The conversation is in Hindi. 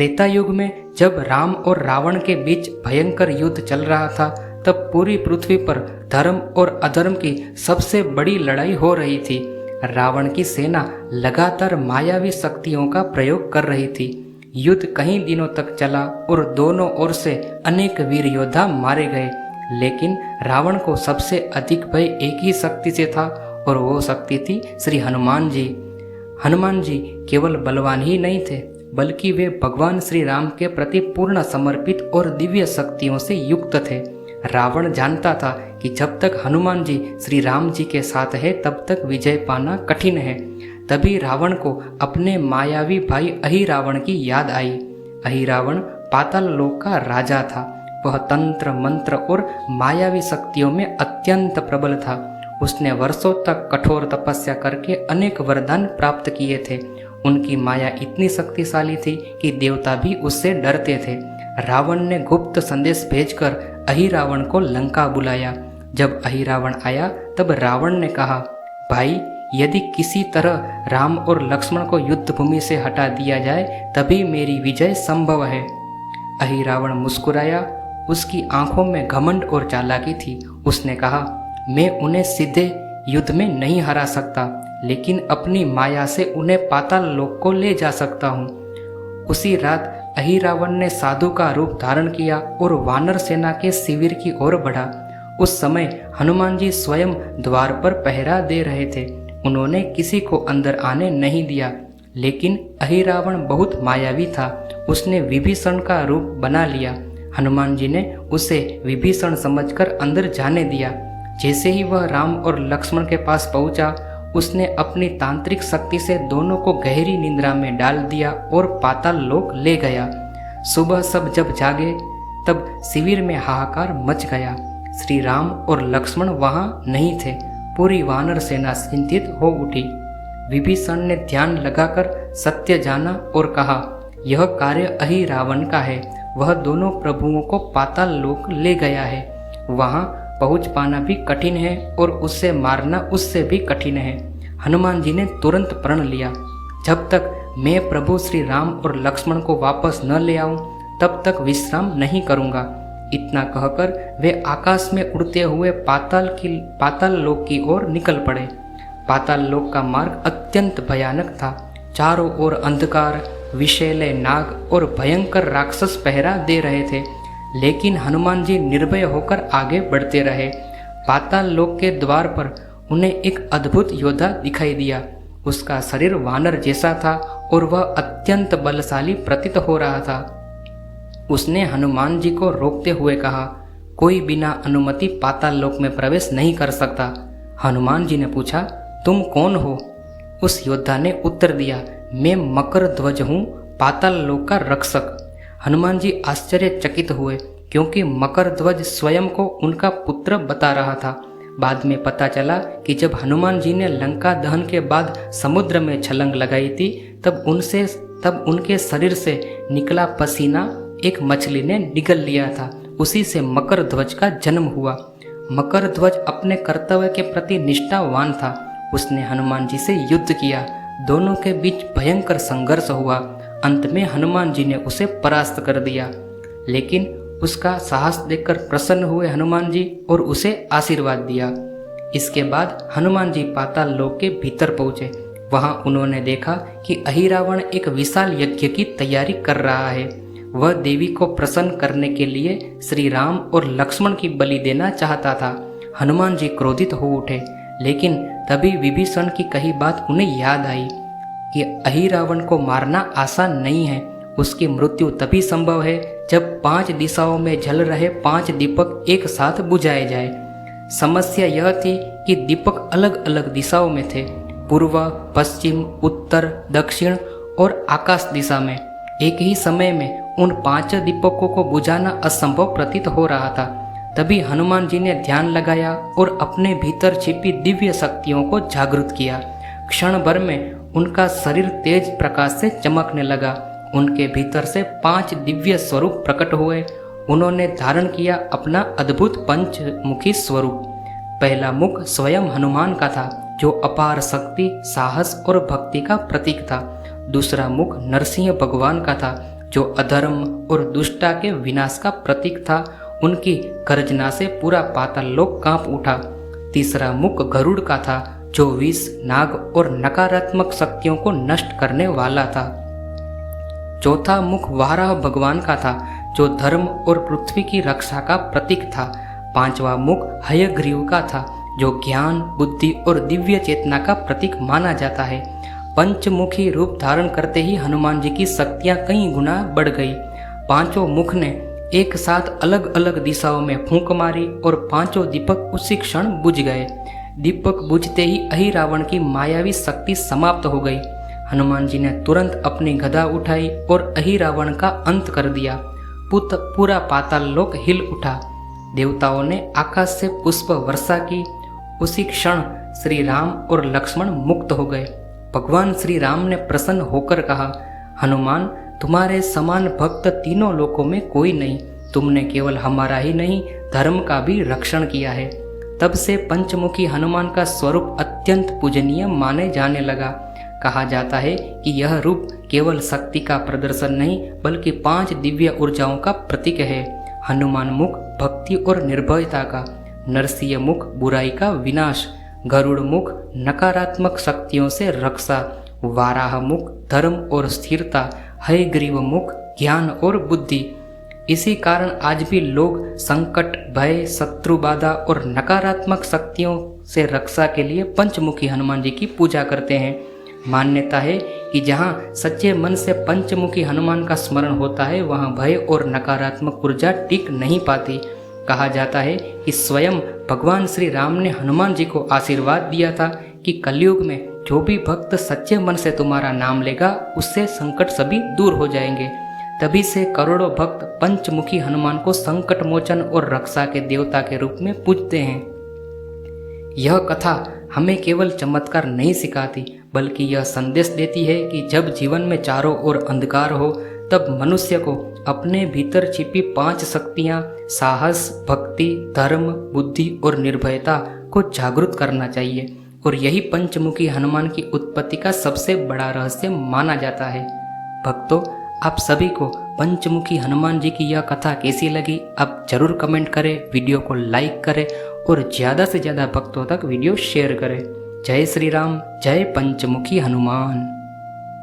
त्रेता युग में जब राम और रावण के बीच भयंकर युद्ध चल रहा था, तब पूरी पृथ्वी पर धर्म और अधर्म की सबसे बड़ी लड़ाई हो रही थी। रावण की सेना लगातार मायावी शक्तियों का प्रयोग कर रही थी। युद्ध कई दिनों तक चला और दोनों ओर से अनेक वीर योद्धा मारे गए, लेकिन रावण को सबसे अधिक भय एक ही शक्ति से था और वो शक्ति थी श्री हनुमान जी। हनुमान जी केवल बलवान ही नहीं थे, बल्कि वे भगवान श्री राम के प्रति पूर्ण समर्पित और दिव्य शक्तियों से युक्त थे। रावण जानता था कि जब तक हनुमान जी श्री राम जी के साथ है तब तक विजय पाना कठिन है। तभी रावण को अपने मायावी भाई अहिरावण की याद आई। अहिरावण पाताल लोक का राजा था। वह तंत्र मंत्र और मायावी शक्तियों में अत्यंत प्रबल था। उसने वर्षों तक कठोर तपस्या करके अनेक वरदान प्राप्त किए थे। उनकी माया इतनी शक्तिशाली थी कि देवता भी उससे डरते थे। रावण ने गुप्त संदेश भेजकर अहिरावण को लंका बुलाया। जब अहिरावण आया तब रावण ने कहा, भाई, यदि किसी तरह राम और लक्ष्मण को युद्ध भूमि से हटा दिया जाए तभी मेरी विजय संभव है। अहिरावण मुस्कुराया। उसकी आंखों में घमंड और चालाकी थी। उसने कहा, मैं उन्हें सीधे युद्ध में नहीं हरा सकता, लेकिन अपनी माया से उन्हें पाताल लोक को ले जा सकता हूँ। उसी रात अहिरावण ने साधु का रूप धारण किया और वानर सेना के शिविर की ओर बढ़ा। उस समय हनुमान जी स्वयं द्वार पर पहरा दे रहे थे। उन्होंने किसी को अंदर आने नहीं दिया, लेकिन अहिरावण बहुत मायावी था। उसने विभीषण का रूप बना लिया। हनुमान जी ने उसे विभीषण समझकर अंदर जाने दिया। जैसे ही वह राम और लक्ष्मण के पास पहुंचा, उसने अपनी तांत्रिक शक्ति से दोनों को गहरी निद्रा में डाल दिया और पाताल लोक ले गया। सुबह सब जब जागे तब शिविर में हाहाकार मच गया। श्री राम और लक्ष्मण वहां नहीं थे। पूरी वानर सेना चिंतित हो उठी। विभीषण ने ध्यान लगाकर सत्य जाना और कहा, यह कार्य अहिरावण का है। वह दोनों प्रभुओं को पाताल लोक ले गया है। वहां पहुंच पाना भी कठिन है और उससे मारना उससे भी कठिन है। हनुमान जी ने तुरंत प्रण लिया, जब तक मैं प्रभु श्री राम और लक्ष्मण को वापस न ले आऊं तब तक विश्राम नहीं करूंगा। इतना कहकर वे आकाश में उड़ते हुए पाताल लोक की ओर निकल पड़े। पाताल लोक का मार्ग अत्यंत भयानक था। चारों ओर अंधकार, विषैले नाग और भयंकर राक्षस पहरा दे रहे थे, लेकिन हनुमान जी निर्भय होकर आगे बढ़ते रहे। पाताल लोक के द्वार पर उन्हें एक अद्भुत योद्धा दिखाई दिया। उसका शरीर वानर जैसा था और वह अत्यंत बलशाली प्रतीत हो रहा था। उसने हनुमान जी को रोकते हुए कहा, कोई बिना अनुमति पाताल लोक में प्रवेश नहीं कर सकता। हनुमान जी ने पूछा, तुम कौन हो? उस योद्धा ने उत्तर दिया, मैं मकर ध्वज हूँ, पाताल लोक का रक्षक। हनुमान जी आश्चर्यचकित हुए, क्योंकि मकर ध्वज स्वयं को उनका पुत्र बता रहा था। बाद में पता चला कि जब हनुमान जी ने लंका दहन के बाद समुद्र में छलांग लगाई थी, तब उनके शरीर से निकला पसीना एक मछली ने निगल लिया था। उसी से मकर ध्वज का जन्म हुआ। मकर ध्वज अपने कर्तव्य के प्रति निष्ठावान था। उसने हनुमान जी से युद्ध किया। दोनों के बीच भयंकर संघर्ष हुआ। अंत में हनुमान जी ने उसे परास्त कर दिया, लेकिन उसका साहस देखकर प्रसन्न हुए हनुमान जी और उसे आशीर्वाद दिया। इसके बाद हनुमान जी पाताल लोक के भीतर पहुंचे। वहां उन्होंने देखा कि अहिरावण एक विशाल यज्ञ की तैयारी कर रहा है। वह देवी को प्रसन्न करने के लिए श्री राम और लक्ष्मण की बलि देना चाहता था। हनुमान जी क्रोधित हो उठे, लेकिन तभी विभीषण की कही बात उन्हें याद आई कि अहिरावण को मारना आसान नहीं है। उसकी मृत्यु तभी संभव है जब 5 दिशाओं में जल रहे 5 दीपक एक साथ बुझाए जाए। समस्या यह थी कि दीपक अलग अलग दिशाओं में थे, पूर्व, पश्चिम, उत्तर, दक्षिण और आकाश दिशा में। एक ही समय में उन 5 दीपकों को बुझाना असंभव प्रतीत हो रहा था। तभी हनुमान जी ने ध्यान लगाया और अपने भीतर छिपी दिव्य शक्तियों को जागृत किया। क्षण भर में उनका शरीर तेज प्रकाश से चमकने लगा। उनके भीतर से 5 दिव्य स्वरूप प्रकट हुए। उन्होंने धारण किया अपना अद्भुत पंचमुखी स्वरूप। पहला मुख स्वयं हनुमान का था, जो अपार शक्ति, साहस और भक्ति का प्रतीक था। दूसरा मुख नरसिंह भगवान का था, जो अधर्म और दुष्टता के विनाश का प्रतीक था। उनकी गर्जना से पूरा पाताल लोक कांप उठा। तीसरा मुख गरुड़ का था, जो विष, नाग और नकारात्मक शक्तियों को नष्ट करने वाला था। चौथा मुख वाराह भगवान का था, जो धर्म और पृथ्वी की रक्षा का प्रतीक था। पांचवा मुख हयग्रीव का था, जो ज्ञान, बुद्धि और दिव्य चेतना का प्रतीक माना जाता है। पंचमुखी रूप धारण करते ही हनुमान जी की शक्तियां कई गुना बढ़ गई। पांचों मुख ने एक साथ अलग अलग दिशाओं में फूंक मारी और पांचों दीपक उसी क्षण बुझ गए। दीपक बुझते ही अहिरावण की मायावी शक्ति समाप्त हो गई। हनुमान जी ने तुरंत अपनी गदा उठाई और अहिरावण का अंत कर दिया। पूरा पाताल लोक हिल उठा। देवताओं ने आकाश से पुष्प वर्षा की। उसी क्षण श्री राम और लक्ष्मण मुक्त हो गए। भगवान श्री राम ने प्रसन्न होकर कहा, हनुमान, तुम्हारे समान भक्त तीनों लोकों में कोई नहीं। तुमने केवल हमारा ही नहीं, धर्म का भी रक्षण किया है। तब से पंचमुखी हनुमान का स्वरूप अत्यंत पूजनीय माने जाने लगा। कहा जाता है कि यह रूप केवल शक्ति का प्रदर्शन नहीं, बल्कि 5 दिव्य ऊर्जाओं का प्रतीक है। हनुमान मुख भक्ति और निर्भयता का, नरसिंह मुख बुराई का विनाश, गरुड़ मुख नकारात्मक शक्तियों से रक्षा, वाराह मुख धर्म और स्थिरता, हयग्रीव मुख ज्ञान और बुद्धि। इसी कारण आज भी लोग संकट, भय, शत्रु बाधा और नकारात्मक शक्तियों से रक्षा के लिए पंचमुखी हनुमान जी की पूजा करते हैं। मान्यता है कि जहाँ सच्चे मन से पंचमुखी हनुमान का स्मरण होता है, वहाँ भय और नकारात्मक ऊर्जा टिक नहीं पाती। कहा जाता है कि स्वयं भगवान श्री राम ने हनुमान जी को आशीर्वाद दिया था कि कलयुग में जो भी भक्त सच्चे मन से तुम्हारा नाम लेगा, उससे संकट सभी दूर हो जाएंगे। तभी से करोड़ों भक्त पंचमुखी हनुमान को संकट मोचन और रक्षा के देवता के रूप में पूजते हैं। यह कथा हमें केवल चमत्कार नहीं सिखाती, बल्कि यह संदेश देती है कि जब जीवन में चारों ओर अंधकार हो, तब मनुष्य को अपने भीतर छिपी 5 शक्तियाँ साहस, भक्ति, धर्म, बुद्धि और निर्भयता को जागृत करना चाहिए। और यही पंचमुखी हनुमान की उत्पत्ति का सबसे बड़ा रहस्य माना जाता है। भक्तों, आप सभी को पंचमुखी हनुमान जी की यह कथा कैसी लगी, आप जरूर कमेंट करें, वीडियो को लाइक करें और ज़्यादा से ज़्यादा भक्तों तक वीडियो शेयर करें। जय श्री राम, जय पंचमुखी हनुमान।